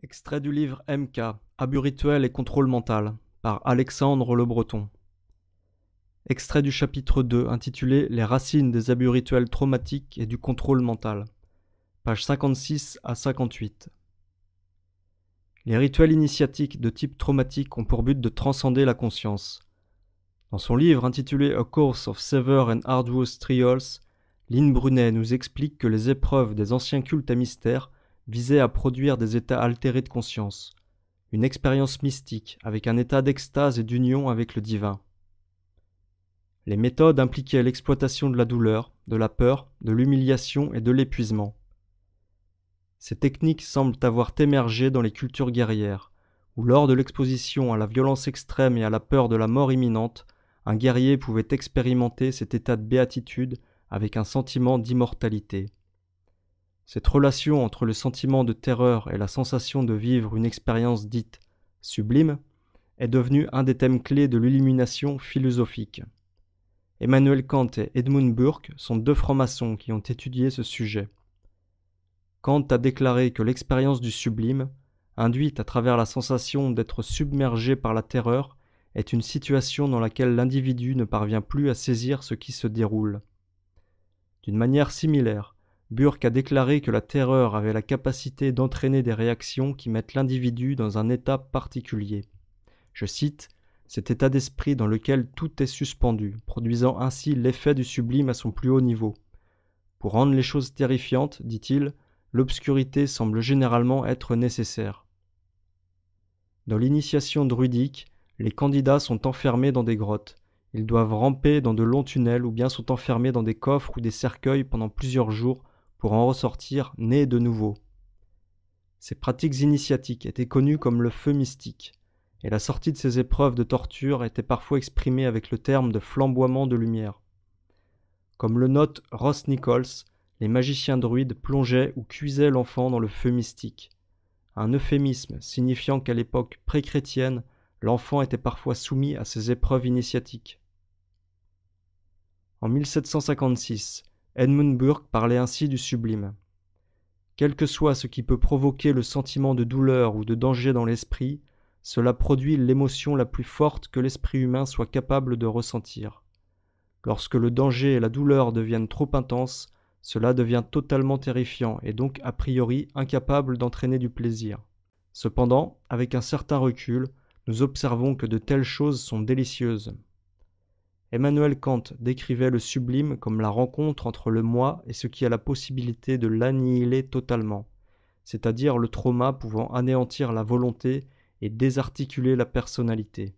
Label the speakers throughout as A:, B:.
A: Extrait du livre MK, Abus rituels et contrôle mental, par Alexandre Le Breton. Extrait du chapitre 2 intitulé Les racines des abus rituels traumatiques et du contrôle mental, pages 56 à 58. Les rituels initiatiques de type traumatique ont pour but de transcender la conscience. Dans son livre intitulé A Course of Severe and Arduous Trials, Lynn Brunet nous explique que les épreuves des anciens cultes à mystère visaient à produire des états altérés de conscience, une expérience mystique avec un état d'extase et d'union avec le divin. Les méthodes impliquaient l'exploitation de la douleur, de la peur, de l'humiliation et de l'épuisement. Ces techniques semblent avoir émergé dans les cultures guerrières, où lors de l'exposition à la violence extrême et à la peur de la mort imminente, un guerrier pouvait expérimenter cet état de béatitude avec un sentiment d'immortalité. Cette relation entre le sentiment de terreur et la sensation de vivre une expérience dite « sublime » est devenue un des thèmes clés de l'illumination philosophique. Emmanuel Kant et Edmund Burke sont deux francs-maçons qui ont étudié ce sujet. Kant a déclaré que l'expérience du sublime, induite à travers la sensation d'être submergé par la terreur, est une situation dans laquelle l'individu ne parvient plus à saisir ce qui se déroule. D'une manière similaire, Burke a déclaré que la terreur avait la capacité d'entraîner des réactions qui mettent l'individu dans un état particulier. Je cite, « cet état d'esprit dans lequel tout est suspendu, produisant ainsi l'effet du sublime à son plus haut niveau. Pour rendre les choses terrifiantes, dit-il, l'obscurité semble généralement être nécessaire. » Dans l'initiation druidique, les candidats sont enfermés dans des grottes. Ils doivent ramper dans de longs tunnels ou bien sont enfermés dans des coffres ou des cercueils pendant plusieurs jours pour en ressortir nés de nouveau. Ces pratiques initiatiques étaient connues comme le feu mystique, et la sortie de ces épreuves de torture était parfois exprimée avec le terme de flamboiement de lumière. Comme le note Ross Nichols, les magiciens druides plongeaient ou cuisaient l'enfant dans le feu mystique. Un euphémisme signifiant qu'à l'époque pré-chrétienne, l'enfant était parfois soumis à ces épreuves initiatiques. En 1756, Edmund Burke parlait ainsi du sublime. Quel que soit ce qui peut provoquer le sentiment de douleur ou de danger dans l'esprit, cela produit l'émotion la plus forte que l'esprit humain soit capable de ressentir. Lorsque le danger et la douleur deviennent trop intenses, cela devient totalement terrifiant et donc a priori incapable d'entraîner du plaisir. Cependant, avec un certain recul, nous observons que de telles choses sont délicieuses. Emmanuel Kant décrivait le sublime comme la rencontre entre le moi et ce qui a la possibilité de l'annihiler totalement, c'est-à-dire le trauma pouvant anéantir la volonté et désarticuler la personnalité.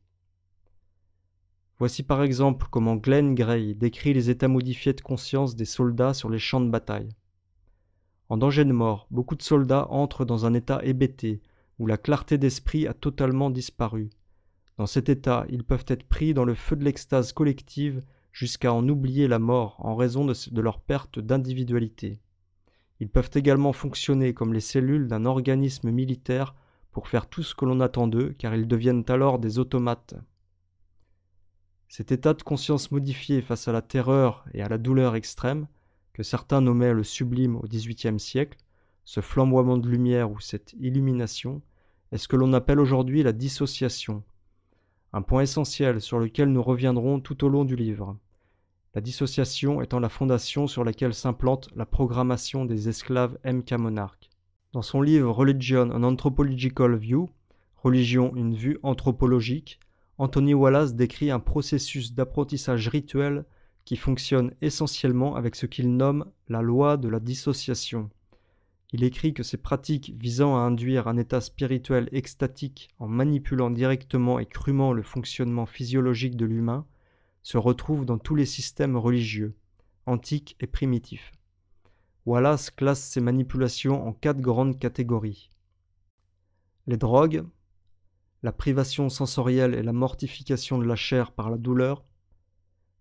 A: Voici par exemple comment Glenn Gray décrit les états modifiés de conscience des soldats sur les champs de bataille. En danger de mort, beaucoup de soldats entrent dans un état hébété, où la clarté d'esprit a totalement disparu. Dans cet état, ils peuvent être pris dans le feu de l'extase collective jusqu'à en oublier la mort en raison de leur perte d'individualité. Ils peuvent également fonctionner comme les cellules d'un organisme militaire pour faire tout ce que l'on attend d'eux, car ils deviennent alors des automates. Cet état de conscience modifié face à la terreur et à la douleur extrême, que certains nommaient le sublime au XVIIIe siècle, ce flamboiement de lumière ou cette illumination, est ce que l'on appelle aujourd'hui la dissociation, un point essentiel sur lequel nous reviendrons tout au long du livre. La dissociation étant la fondation sur laquelle s'implante la programmation des esclaves M.K. Monarch. Dans son livre Religion, an Anthropological View, Religion, une vue anthropologique, Anthony Wallace décrit un processus d'apprentissage rituel qui fonctionne essentiellement avec ce qu'il nomme la loi de la dissociation. Il écrit que ces pratiques visant à induire un état spirituel extatique en manipulant directement et crûment le fonctionnement physiologique de l'humain se retrouvent dans tous les systèmes religieux, antiques et primitifs. Wallace classe ces manipulations en 4 grandes catégories. Les drogues, la privation sensorielle et la mortification de la chair par la douleur,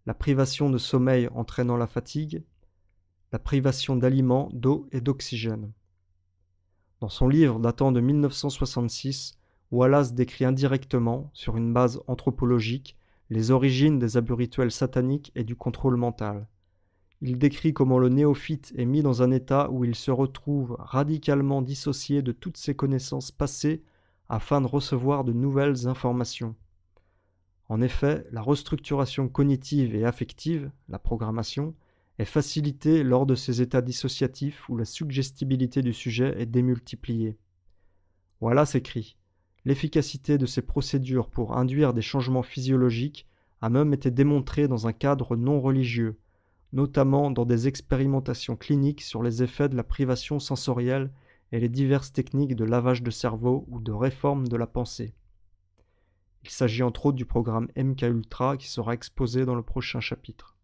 A: la privation de sommeil entraînant la fatigue, la privation d'aliments, d'eau et d'oxygène. Dans son livre datant de 1966, Wallace décrit indirectement, sur une base anthropologique, les origines des abus rituels sataniques et du contrôle mental. Il décrit comment le néophyte est mis dans un état où il se retrouve radicalement dissocié de toutes ses connaissances passées afin de recevoir de nouvelles informations. En effet, la restructuration cognitive et affective, la programmation, est facilitée lors de ces états dissociatifs où la suggestibilité du sujet est démultipliée. Wallace écrit : l'efficacité de ces procédures pour induire des changements physiologiques a même été démontrée dans un cadre non religieux, notamment dans des expérimentations cliniques sur les effets de la privation sensorielle et les diverses techniques de lavage de cerveau ou de réforme de la pensée. Il s'agit entre autres du programme MKUltra qui sera exposé dans le prochain chapitre.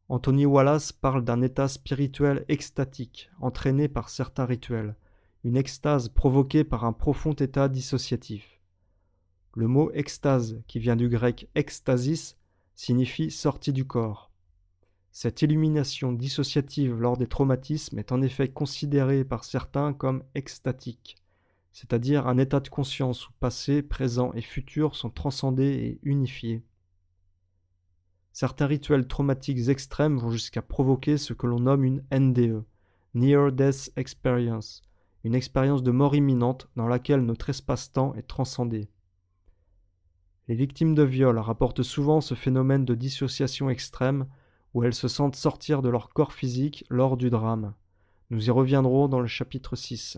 A: Anthony Wallace parle d'un état spirituel extatique, entraîné par certains rituels, une extase provoquée par un profond état dissociatif. Le mot extase, qui vient du grec ekstasis, signifie sortie du corps. Cette illumination dissociative lors des traumatismes est en effet considérée par certains comme extatique, c'est-à-dire un état de conscience où passé, présent et futur sont transcendés et unifiés. Certains rituels traumatiques extrêmes vont jusqu'à provoquer ce que l'on nomme une NDE, Near Death Experience, une expérience de mort imminente dans laquelle notre espace-temps est transcendé. Les victimes de viol rapportent souvent ce phénomène de dissociation extrême où elles se sentent sortir de leur corps physique lors du drame. Nous y reviendrons dans le chapitre 6.